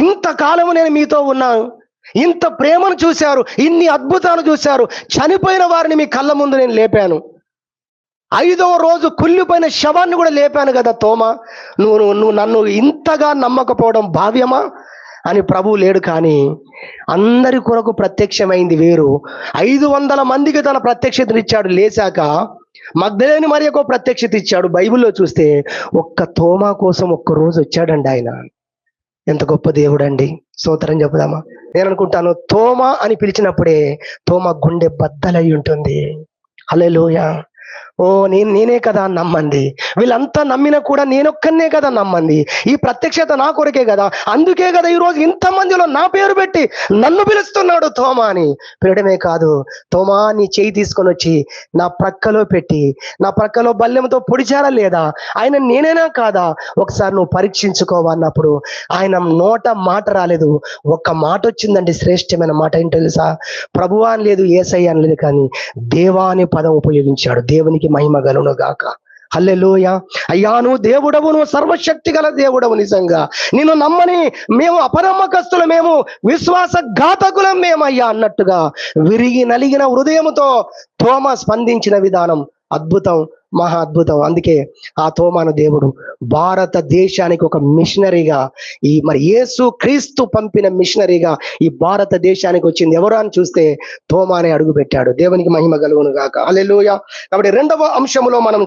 ఇంతకాలము నేను మీతో ఉన్నాను, ఇంత ప్రేమను చూశారు, ఇన్ని అద్భుతాలు చూశారు, చనిపోయిన వారిని మీ కళ్ళ ముందు నేను లేపాను, 5వ రోజు కుళ్ళిపోయిన శవాన్ని కూడా లేపాను కదా తోమా, నువ్వు నన్ను ఇంతగా నమ్మకపోవడం భావ్యమా అని ప్రభువు లేడు. కానీ అందరి కొరకు ప్రత్యక్షమైంది వేరు. 500 మందికి తన ప్రత్యక్షతను ఇచ్చాడు. లేచాక మగ్దలేని మరియకు ప్రత్యక్షత ఇచ్చాడు. బైబిల్లో చూస్తే ఒక్క తోమా కోసం ఒక్క రోజు వచ్చాడండి ఆయన. ఎంత గొప్ప దేవుడు అండి. స్తోత్రం చెప్పుదామా. నేను అనుకుంటాను, తోమా అని పిలిచినప్పుడే తోమా గుండె బద్దలై ఉంటుంది. హల్లెలూయా. నేనే కదా నమ్మంది. వీళ్ళంతా నమ్మినా కూడా నేనొక్కనే కదా నమ్మంది. ఈ ప్రత్యక్షత నా కొరకే కదా. అందుకే కదా ఈరోజు ఇంతమందిలో నా పేరు పెట్టి నన్ను పిలుస్తున్నాడు తోమా అని. పిలడమే కాదు, తోమా నీ చేయి తీసుకొని వచ్చి నా ప్రక్కలో పెట్టి, నా ప్రక్కలో బల్లెంతో పొడిచారా లేదా, ఆయన నేనేనా కాదా ఒకసారి నువ్వు పరీక్షించుకోవన్నప్పుడు ఆయన నోట మాట రాలేదు, ఒక్క మాట వచ్చిందండి. శ్రేష్టమైన మాట ఏంటి తెలుసా? ప్రభువా అని లేదు, యేసయ్య అని లేదు, కానీ దేవా అనే పదం ఉపయోగించాడు. దేవునికి మహిమ గలును గాక. హల్లెలూయా. అయ్యా, నువ్వు దేవుడవు, నువ్వు సర్వశక్తి గల దేవుడవు. నిజంగా నిన్ను నమ్మని మేము అపనమ్మకస్తులు, మేము విశ్వాసఘాతకులం మేమయ్యా అన్నట్టుగా విరిగి నలిగిన హృదయముతో తోమా స్పందించిన విధానం అద్భుతం, మహా అద్భుతం. అందుకే ఆ తోమాను దేవుడు భారతదేశానికి ఒక మిషనరీగా, మరి యేసు క్రీస్తు పంపిన మిషనరీగా ఈ భారతదేశానికి వచ్చింది. ఎవరు అని చూస్తే తోమానే అడుగు పెట్టాడు. దేవునికి మహిమ కలుగును గాక. హల్లెలూయా. కాబట్టి రెండవ అంశములో మనం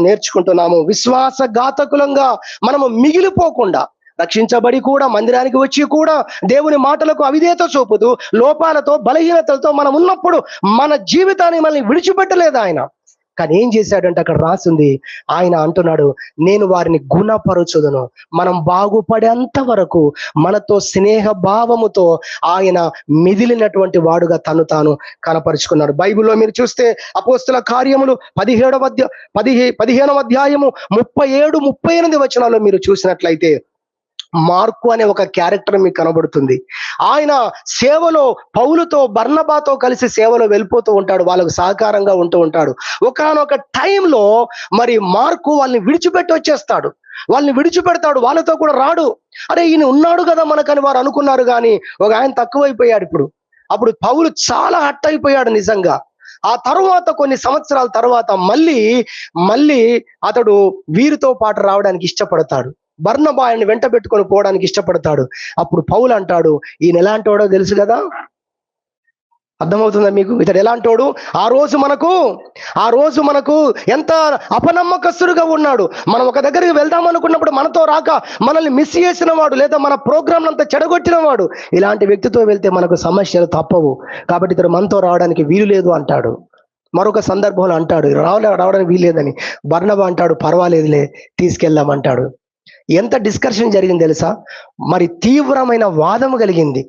నేర్చుకుంటున్నాము, విశ్వాసఘాతకులంగా మనము మిగిలిపోకుండా, రక్షించబడి కూడా మందిరానికి వచ్చి కూడా దేవుని మాటలకు అవిధేయత చూపుతూ లోపాలతో బలహీనతలతో మనం ఉన్నప్పుడు మన జీవితాన్ని మనల్ని విడిచిపెట్టలేదు ఆయన. కానీ ఏం చేశాడంటే అక్కడ రాసింది, ఆయన అంటున్నాడు, నేను వారిని గుణపరుచుదును. మనం బాగుపడేంత వరకు మనతో స్నేహ భావముతో ఆయన మిదిలినటువంటి వాడుగా తాను కనపరుచుకున్నాడు. బైబిల్లో మీరు చూస్తే అపోస్తుల కార్యములు 15వ అధ్యాయము 37-38 వచనాల్లో మీరు చూసినట్లయితే మార్కు అనే ఒక క్యారెక్టర్ మీకు కనబడుతుంది. ఆయన సేవలో పౌలుతో బర్నబాతో కలిసి సేవలో వెళ్ళిపోతూ ఉంటాడు, వాళ్ళకు సహకారంగా ఉంటూ ఉంటాడు. ఒకానొక టైంలో మరి మార్కు వాళ్ళని విడిచిపెట్టి వచ్చేస్తాడు. వాళ్ళని విడిచిపెడతాడు, వాళ్ళతో కూడా రాడు. అరే, ఈయన ఉన్నాడు కదా మనకని వారు అనుకున్నారు, కానీ ఒక ఆయన తక్కువైపోయాడు. అప్పుడు పౌలు చాలా హట్ అయిపోయాడు నిజంగా. ఆ తరువాత కొన్ని సంవత్సరాల తర్వాత మళ్ళీ అతడు వీరితో పాటు రావడానికి ఇష్టపడతాడు. బర్నబా ఆయన్ని వెంట పెట్టుకొని పోవడానికి ఇష్టపడతాడు. అప్పుడు పౌలు అంటాడు, ఈయన ఎలాంటోడో తెలుసు కదా. అర్థమవుతుందా మీకు? ఇతడు ఎలాంటోడు? ఆ రోజు మనకు ఎంత అపనమ్మకస్తుడుగా ఉన్నాడు. మనం ఒక దగ్గరికి వెళ్దాం అనుకున్నప్పుడు మనతో రాక మనల్ని మిస్ చేసిన వాడు, లేదా మన ప్రోగ్రామ్ అంతా చెడగొట్టిన వాడు, ఇలాంటి వ్యక్తితో వెళ్తే మనకు సమస్యలు తప్పవు. కాబట్టి ఇతడు మనతో రావడానికి వీలు లేదు అంటాడు. మరొక సందర్భంలో అంటాడు, రావడానికి వీల్లేదని. బర్నబా అంటాడు, పర్వాలేదులే తీసుకెళ్దామంటాడు. ఎంత డిస్కషన్ జరిగింది తెలుసా? మరి తీవ్రమైన వాదము కలిగింది.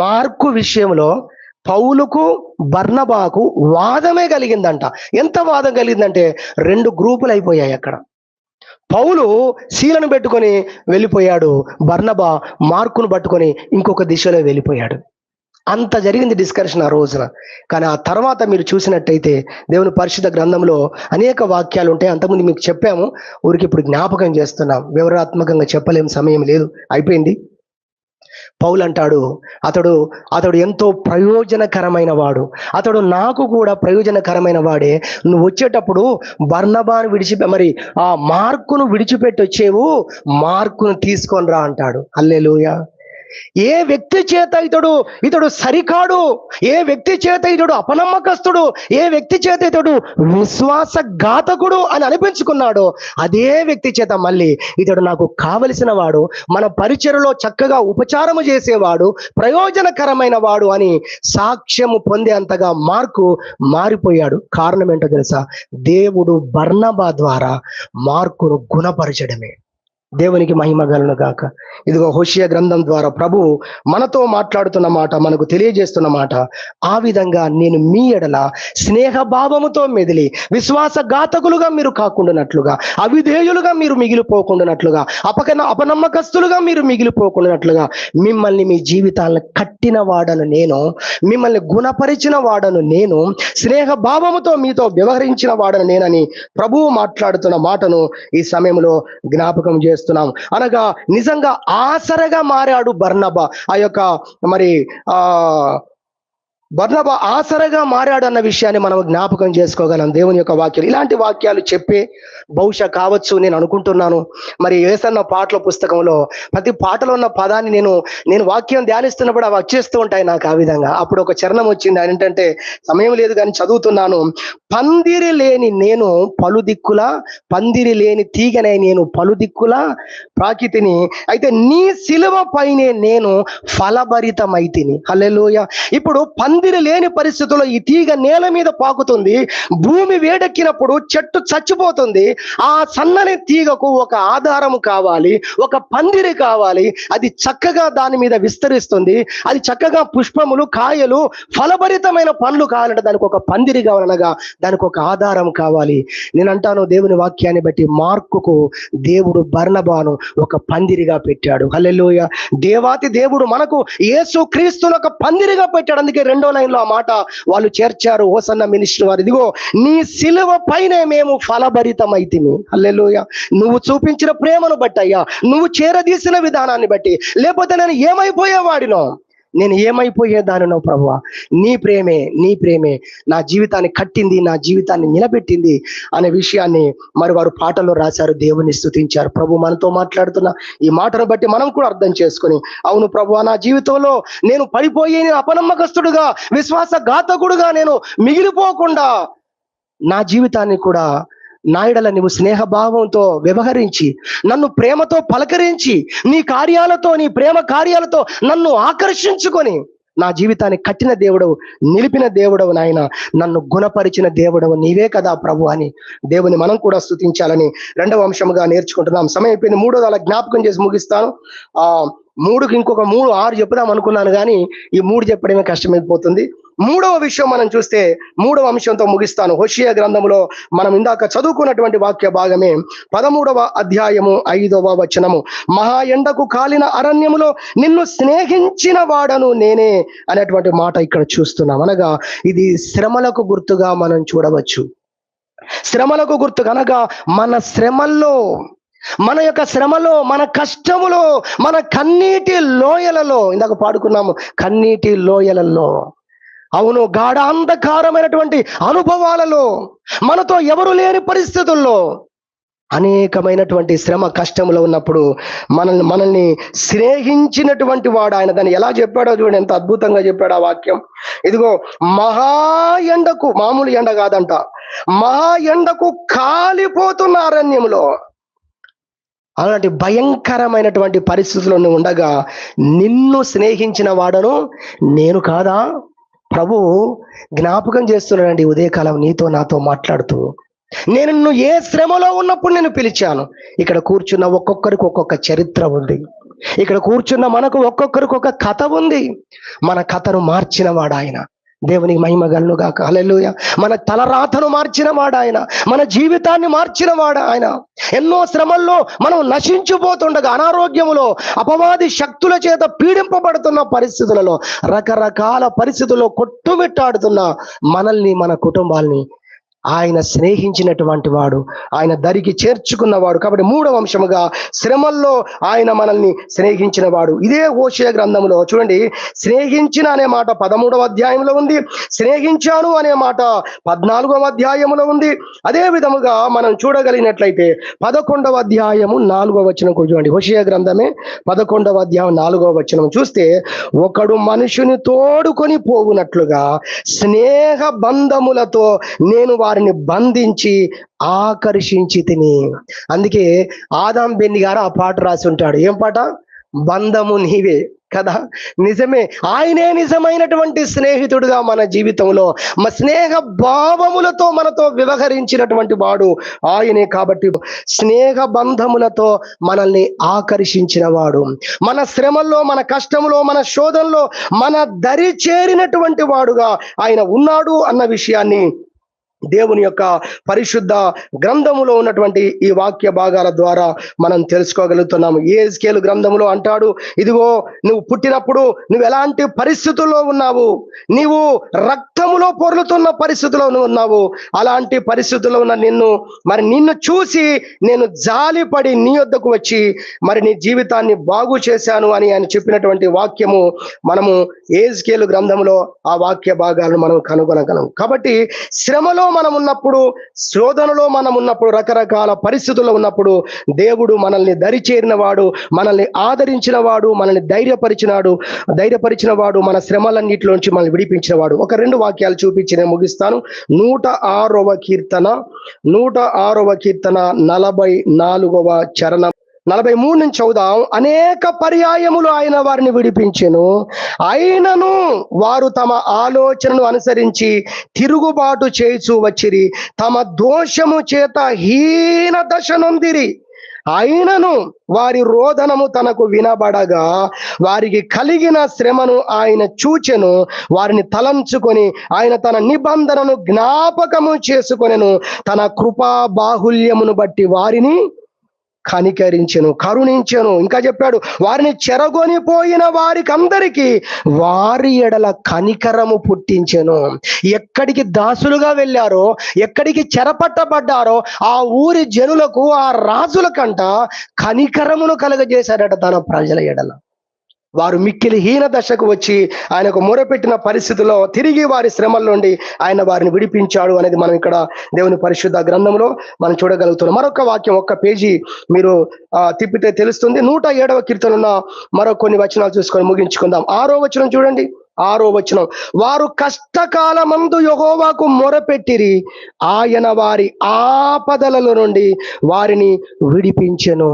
మార్కు విషయంలో పౌలుకు బర్నబాకు వాదమే కలిగిందంట. ఎంత వాదం కలిగిందంటే 2 గ్రూపులు అయిపోయాయి అక్కడ. పౌలు శీలను పెట్టుకొని వెళ్ళిపోయాడు, బర్నబా మార్కును పట్టుకొని ఇంకొక దిశలో వెళ్ళిపోయాడు. అంత జరిగింది డిస్కషన్ ఆ రోజున. కానీ ఆ తర్వాత మీరు చూసినట్టయితే దేవుని పరిశుద్ధ గ్రంథంలో అనేక వాక్యాలు ఉంటాయి. అంతకుముందు మీకు చెప్పాము, ఊరికి ఇప్పుడు జ్ఞాపకం చేస్తున్నాం. వివరాత్మకంగా చెప్పలేం, సమయం లేదు, అయిపోయింది. పౌలు అంటాడు, అతడు ఎంతో ప్రయోజనకరమైన వాడు, అతడు నాకు కూడా ప్రయోజనకరమైన వాడే. నువ్వు వచ్చేటప్పుడు బర్నబాను మరి ఆ మార్కును విడిచిపెట్టి వచ్చేవు, మార్కును తీసుకొని రా అంటాడు. హల్లెలూయా. ఏ వ్యక్తి చేత ఇతడు సరికాడు, ఏ వ్యక్తి చేత ఇతడు అపనమ్మకస్తుడు, ఏ వ్యక్తి చేత ఇతడు విశ్వాసఘాతకుడు అని అనిపించుకున్నాడో అదే వ్యక్తి చేత మళ్ళీ ఇతడు నాకు కావలసిన వాడు, మన పరిచయలో చక్కగా ఉపచారము చేసేవాడు, ప్రయోజనకరమైన వాడు అని సాక్ష్యము పొందేంతగా మార్కు మారిపోయాడు. కారణం ఏంటో తెలుసా? దేవుడు బర్నబా ద్వారా మార్కును గుణపరచడమే. దేవునికి మహిమ కలుగును గాక. ఇదిగో హోషేయ గ్రంథం ద్వారా ప్రభువు మనతో మాట్లాడుతున్న మాట, మనకు తెలియజేస్తున్న మాట, ఆ విధంగా నేను మీ ఎడల స్నేహభావముతో మెదిలి విశ్వాసఘాతకులుగా మీరు కాకుండానట్లుగా, అవిధేయులుగా మీరు మిగిలిపోకుండానట్లుగా, అపనమ్మకస్తులుగా మీరు మిగిలిపోకుండానట్లుగా మిమ్మల్ని, మీ జీవితాలను కట్టిన వాడను నేను, మిమ్మల్ని గుణపరిచిన వాడను నేను, స్నేహభావముతో మీతో వ్యవహరించిన వాడను నేనని ప్రభువు మాట్లాడుతున్న మాటను ఈ సమయంలో జ్ఞాపకం చేస్తున్నాం. అనగా నిజంగా ఆసరగా మారాడు బర్నబా. ఆ యొక్క బర్నబా ఆసరగా మారాడు అన్న విషయాన్ని మనం జ్ఞాపకం చేసుకోగలం. దేవుని యొక్క వాక్యాలు, ఇలాంటి వాక్యాలు చెప్పే బహుశా కావచ్చు నేను అనుకుంటున్నాను. మరి యేసన్న పాటల పుస్తకంలో ప్రతి పాటలో ఉన్న పదాన్ని నేను వాక్యం ధ్యానిస్తున్నప్పుడు అవి వచ్చేస్తూ ఉంటాయి నాకు. ఆ విధంగా అప్పుడు ఒక చరణం వచ్చింది. ఏంటంటే సమయం లేదు కానీ చదువుతున్నాను. పందిరి లేని నేను పలుదిక్కుల, పందిరి లేని తీగనే నేను పలుదిక్కుల ప్రాకితిని, అయితే నీ సిలువ పైనే నేను ఫలభరితమైతిని. హల్లెలూయా. ఇప్పుడు పందిరి లేని పరిస్థితుల్లో ఈ తీగ నేల మీద పాకుతుంది, భూమి వేడెక్కినప్పుడు చెట్టు చచ్చిపోతుంది. ఆ సన్నని తీగకు ఒక ఆధారము కావాలి, ఒక పందిరి కావాలి. అది చక్కగా దాని మీద విస్తరిస్తుంది, అది చక్కగా పుష్పములు, కాయలు, ఫలభరితమైన పండ్లు కావాలంటే దానికి ఒక పందిరి కావాలనగా దానికి ఒక ఆధారం కావాలి. నేను అంటాను, దేవుని వాక్యాన్ని బట్టి మార్కుకు దేవుడు బర్నబాను ఒక పందిరిగా పెట్టాడు. హల్లెలూయా. దేవాతి దేవుడు మనకు యేసు క్రీస్తును ఒక పందిరిగా పెట్టాడు. అందుకే 2వ లైన్లో ఆ మాట వాళ్ళు చేర్చారు. హోసన్న మినిస్టర్ వారు, ఇదిగో నీ సిలువ పైనే మేము ఫలభరితమైతిమి. హల్లెలూయా. నువ్వు చూపించిన ప్రేమను బట్టి అయ్యా, నువ్వు చేరదీసిన విధానాన్ని బట్టి, లేకపోతే నేను ఏమైపోయేవాడినో, నేను ఏమైపోయేదానినో ప్రభువా, నీ ప్రేమే నా జీవితాన్ని కట్టింది, నా జీవితాన్ని నిలబెట్టింది అనే విషయాన్ని మరి వారు పాటల్లో రాశారు. దేవుని స్తుతించారు. ప్రభు మనతో మాట్లాడుతున్న ఈ మాటను బట్టి మనం కూడా అర్థం చేసుకొని, అవును ప్రభువా, నా జీవితంలో నేను పడిపోయి అపనమ్మకస్తుడుగా, విశ్వాసఘాతకుడుగా నేను మిగిలిపోకుండా నా జీవితాన్ని కూడా నా యెడల నువ్వు స్నేహభావంతో వ్యవహరించి, నన్ను ప్రేమతో పలకరించి, నీ కార్యాలతో, నీ ప్రేమ కార్యాలతో నన్ను ఆకర్షించుకొని నా జీవితాన్ని కట్టిన దేవుడవు, నిలిపిన దేవుడవు నాయన, నన్ను గుణపరిచిన దేవుడవు నీవే కదా ప్రభు అని దేవుని మనం కూడా స్తుతించాలని 2వ అంశముగా నేర్చుకుంటున్నాం. సమయం అయిపోయింది. 3వ అలా జ్ఞాపకం చేసి ముగిస్తాను. 3కి ఇంకొక 6 చెప్పుదాం అనుకున్నాను కానీ ఈ 3 చెప్పడమే కష్టమైపోతుంది. 3వ విషయం మనం చూస్తే 3వ అంశంతో ముగిస్తాను. హోషేయ గ్రంథంలో మనం ఇందాక చదువుకున్నటువంటి వాక్య భాగమే 13వ అధ్యాయము 5వ వచనము. మహా ఎండకు కాలిన అరణ్యములో నిన్ను స్నేహించిన వాడను నేనే అనేటువంటి మాట ఇక్కడ చూస్తున్నాం. అనగా ఇది శ్రమలకు గుర్తుగా మనం చూడవచ్చు. శ్రమలకు గుర్తు కనుక మన శ్రమల్లో, మన యొక్క శ్రమలో, మన కష్టములో, మన కన్నీటి లోయలలో, ఇందాక పాడుకున్నాము, కన్నీటి లోయలలో, అవును, గాఢాంధకారమైనటువంటి అనుభవాలలో, మనతో ఎవరు లేని పరిస్థితుల్లో, అనేకమైనటువంటి శ్రమ కష్టములో ఉన్నప్పుడు మనల్ని స్నేహించినటువంటి వాడు ఆయన. దాన్ని ఎలా చెప్పాడో చూడండి, ఎంత అద్భుతంగా చెప్పాడు ఆ వాక్యం. ఇదిగో మహా ఎండకు, మామూలు ఎండ కాదంట, మహా ఎండకు కాలిపోతున్న అరణ్యంలో, అలాంటి భయంకరమైనటువంటి పరిస్థితుల్లో ఉండగా నిన్ను స్నేహించిన వాడను నేను కాదా? ప్రభు జ్ఞాపకం చేస్తున్నాడండి ఉదయకాలం నీతో నాతో మాట్లాడుతూ, నేను నువ్వు ఏ శ్రమలో ఉన్నప్పుడు నేను పిలిచాను. ఇక్కడ కూర్చున్న ఒక్కొక్కరికి ఒక్కొక్క చరిత్ర ఉంది. ఇక్కడ కూర్చున్న మనకు ఒక్కొక్కరికి ఒక కథ ఉంది. మన కథను మార్చిన వాడు ఆయన. దేవునికి మహిమ కలుగును గాక. హల్లెలూయా. మన తలరాతను మార్చిన వాడు ఆయన, మన జీవితాన్ని మార్చిన వాడు ఆయన. ఎన్నో శ్రమల్లో మనం నశించిపోతుండగా, అనారోగ్యములో, అపవాది శక్తుల చేత పీడింపబడుతున్న పరిస్థితులలో, రకరకాల పరిస్థితుల్లో కొట్టుమిట్టాడుతున్న మనల్ని, మన కుటుంబాల్ని ఆయన స్నేహించినటువంటి వాడు, ఆయన దరికి చేర్చుకున్నవాడు. కాబట్టి మూడవ అంశముగా శ్రమల్లో ఆయన మనల్ని స్నేహించిన వాడు. ఇదే హోషేయ గ్రంథంలో చూడండి, స్నేహించిన అనే మాట 13వ అధ్యాయంలో ఉంది, స్నేహించాను అనే మాట 14వ అధ్యాయములో ఉంది. అదే విధముగా మనం చూడగలిగినట్లయితే 11వ అధ్యాయము 4వ వచనం చూడండి. హోషేయ గ్రంథమే 11వ అధ్యాయం 4వ వచనం చూస్తే, ఒకడు మనుషుని తోడుకొని పోవునట్లుగా స్నేహ బంధములతో నేను వారిని బంధించి ఆకర్షించి తిని. అందుకే ఆదాం బెన్ని గారు ఆ పాట రాసి ఉంటాడు. ఏం పాట? బంధము నీవే కదా. నిజమే, ఆయనే నిజమైనటువంటి స్నేహితుడుగా మన జీవితంలో స్నేహ భావములతో మనతో వ్యవహరించినటువంటి వాడు ఆయనే. కాబట్టి స్నేహ బంధములతో మనల్ని ఆకర్షించిన వాడు, మన శ్రమల్లో, మన కష్టంలో, మన శోధనలో మన దరి చేరినటువంటి వాడుగా ఆయన ఉన్నాడు అన్న విషయాన్ని దేవుని యొక్క పరిశుద్ధ గ్రంథములో ఉన్నటువంటి ఈ వాక్య భాగాల ద్వారా మనం తెలుసుకోగలుగుతున్నాము. యెహెజ్కేలు గ్రంథములో అంటాడు, ఇదిగో నువ్వు పుట్టినప్పుడు నువ్వు ఎలాంటి పరిస్థితుల్లో ఉన్నావు, నీవు రక్తములో పొర్లుతున్న పరిస్థితుల్లో ఉన్నావు, అలాంటి పరిస్థితుల్లో ఉన్న నిన్ను చూసి నేను జాలిపడి నీ వద్దకు వచ్చి నీ జీవితాన్ని బాగు చేశాను అని ఆయన చెప్పినటువంటి వాక్యము మనము యెహెజ్కేలు గ్రంథములో ఆ వాక్య భాగాలను మనం కనుగొనగలం. కాబట్టి శ్రమలో మనం ఉన్నప్పుడు, శోధనలో మనం ఉన్నప్పుడు, రకరకాల పరిస్థితుల్లో ఉన్నప్పుడు దేవుడు మనల్ని దరి చేరిన వాడు, మనల్ని ఆదరించిన వాడు, మనల్ని ధైర్యపరిచిన వాడు, మన శ్రమలన్నిటిలోంచి మనల్ని విడిపించిన వాడు. ఒక 2 వాక్యాలు చూపించి నేను ముగిస్తాను. 106వ కీర్తన 44వ చరణం 43 నుంచి చదువుదాం. అనేక పర్యాయములు ఆయన వారిని విడిపించెను, అయినను వారు తమ ఆలోచనను అనుసరించి తిరుగుబాటు చేయుచు వచ్చిరి, తమ దోషము చేత హీన దశ నొందిరి. అయినను వారి రోదనము తనకు వినబడగా వారికి కలిగిన శ్రమను ఆయన చూచెను, వారిని తలంచుకొని ఆయన తన నిబంధనను జ్ఞాపకము చేసుకొనెను, తన కృపా బాహుల్యమును బట్టి వారిని కనికరించెను, కరుణించెను. ఇంకా చెప్పాడు, వారిని చెరగొనిపోయిన వారికి అందరికీ వారి ఎడల కనికరము పుట్టించెను. ఎక్కడికి దాసులుగా వెళ్ళారో, ఎక్కడికి చెరపట్టబడ్డారో ఆ ఊరి జనులకు, ఆ రాజులకంట కనికరమును కలగజేశాడట తన ప్రజల ఎడల. వారు మిక్కిలి హీన దశకు వచ్చి ఆయనకు మొరపెట్టిన పరిస్థితుల్లో తిరిగి వారి శ్రమల నుండి ఆయన వారిని విడిపించాడు అనేది మనం ఇక్కడ దేవుని పరిశుద్ధ గ్రంథంలో మనం చూడగలుగుతున్నాం. మరొక వాక్యం, ఒక్క పేజీ మీరు తిప్పితే తెలుస్తుంది. 107వ కీర్తన ఉన్న మరో కొన్ని వచనాలు చూసుకొని ముగించుకుందాం. 6వ వచనం చూడండి. 6వ వచనం, వారు కష్టకాలమందు యెహోవాకు మొరపెట్టిరి, ఆయన వారి ఆపదలలో నుండి వారిని విడిపించెను.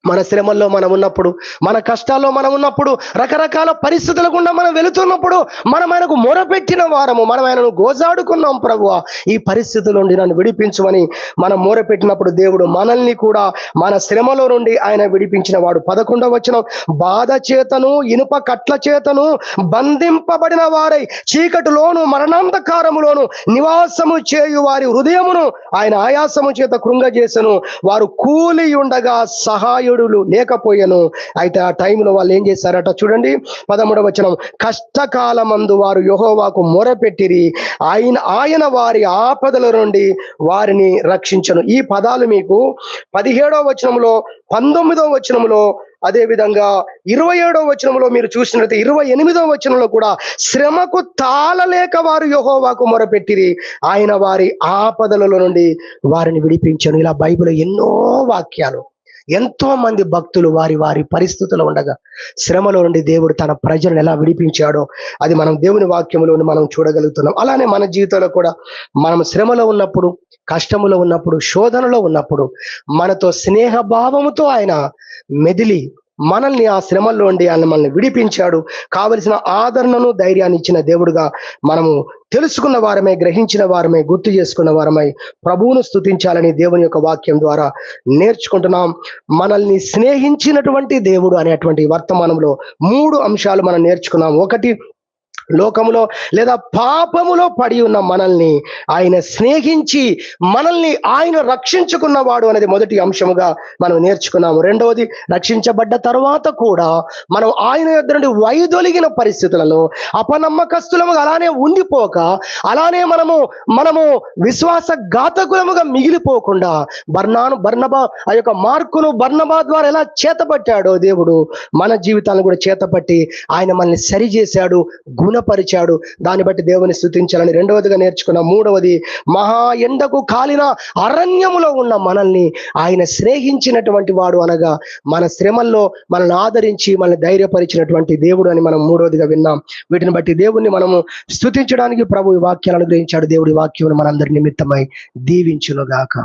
మన శ్రమల్లో మనం ఉన్నప్పుడు, మన కష్టాల్లో మనం ఉన్నప్పుడు, రకరకాల పరిస్థితుల గుండా మనం వెళుతున్నప్పుడు మనం ఆయనకు మొరపెట్టిన వారము, మనం ఆయనను గోజాడుకున్నాం, ప్రభువా ఈ పరిస్థితుల నుండి నన్ను విడిపించమని మనం మొరపెట్టినప్పుడు దేవుడు మనల్ని కూడా మన శ్రమలో నుండి ఆయన విడిపించిన వాడు. 11వ వచనం, బాధ చేతను ఇనుప కట్ల చేతను బంధింపబడిన వారై చీకటిలోను మరణాంధకారములోను నివాసము చేయు వారి హృదయమును ఆయన ఆయాసము చేత కృంగజేసెను, వారు కూలి ఉండగా సహాయుడు లేకపోయాను. అయితే ఆ టైంలో వాళ్ళు ఏం చేశారట చూడండి. 13వ వచనం, కష్టకాలమందు వారు యెహోవాకు మొరపెట్టిరి, ఆయన వారి ఆపదల నుండి వారిని రక్షించను. ఈ పదాలు మీకు 17వ వచనంలో, 19వ వచనంలో, అదే విధంగా 27వ వచనంలో మీరు చూసినట్లయితే 28వ వచనంలో కూడా శ్రమకు తాళలేక వారు యెహోవాకు మొరపెట్టిరి, ఆయన వారి ఆపదలలో నుండి వారిని విడిపించను. ఇలా బైబిల్ ఎన్నో వాక్యాలు, ఎంతో మంది భక్తులు వారి వారి పరిస్థితుల్లో ఉండగా శ్రమలో నుండి దేవుడు తన ప్రజలను ఎలా విడిపించాడో అది మనం దేవుని వాక్యములోని మనం చూడగలుగుతున్నాం. అలానే మన జీవితంలో కూడా మనం శ్రమలో ఉన్నప్పుడు, కష్టములో ఉన్నప్పుడు, శోధనలో ఉన్నప్పుడు మనతో స్నేహ భావముతో ఆయన మెదిలి మనల్ని ఆ శ్రమల్లో నుండి ఆయన మనల్ని విడిపించాడు. కావలసిన ఆదరణను, ధైర్యాన్ని ఇచ్చిన దేవుడుగా మనము తెలుసుకున్న వారమే, గ్రహించిన వారమే, గుర్తు చేసుకున్న వారమై ప్రభువును స్తుతించాలని దేవుని యొక్క వాక్యం ద్వారా నేర్చుకుంటున్నాం. మనల్ని స్నేహించినటువంటి దేవుడు అనేటువంటి వర్తమానంలో 3 అంశాలు మనం నేర్చుకున్నాం. ఒకటి, లోకములో లేదా పాపములో పడి ఉన్న మనల్ని ఆయన స్నేహించి మనల్ని ఆయన రక్షించుకున్నవాడు అనేది మొదటి అంశముగా మనం నేర్చుకున్నాము. రెండవది, రక్షించబడ్డ తర్వాత కూడా మనం ఆయన యొద్ద నుండి వైదొలిగిన పరిస్థితులలో అపనమ్మకస్తులముగా అలానే ఉండిపోక, అలానే మనము విశ్వాసఘాతకులముగా మిగిలిపోకుండా బర్నబా ఆ యొక్క మార్కును బర్నబా ద్వారా ఎలా చేతపట్టాడో దేవుడు మన జీవితాలను కూడా చేతపట్టి ఆయన మనల్ని సరిచేశాడు, గుణపరిచాడు. దాన్ని బట్టి దేవుని స్తుతించాలని రెండవదిగా నేర్చుకున్న. మూడవది, మహా ఎండకు కాలిన అరణ్యములో ఉన్న మనల్ని ఆయన స్నేహించినటువంటి వాడు, అనగా మన శ్రమల్లో మనల్ని ఆదరించి మనల్ని ధైర్యపరిచినటువంటి దేవుడు అని మనం మూడవదిగా విన్నాం. వీటిని బట్టి దేవుణ్ణి మనము స్తుతించడానికి ప్రభు ఈ వాక్యాలను అనుగ్రహించాడు. దేవుడి వాక్యం మనందరి నిమిత్తమై దీవించునుగాక.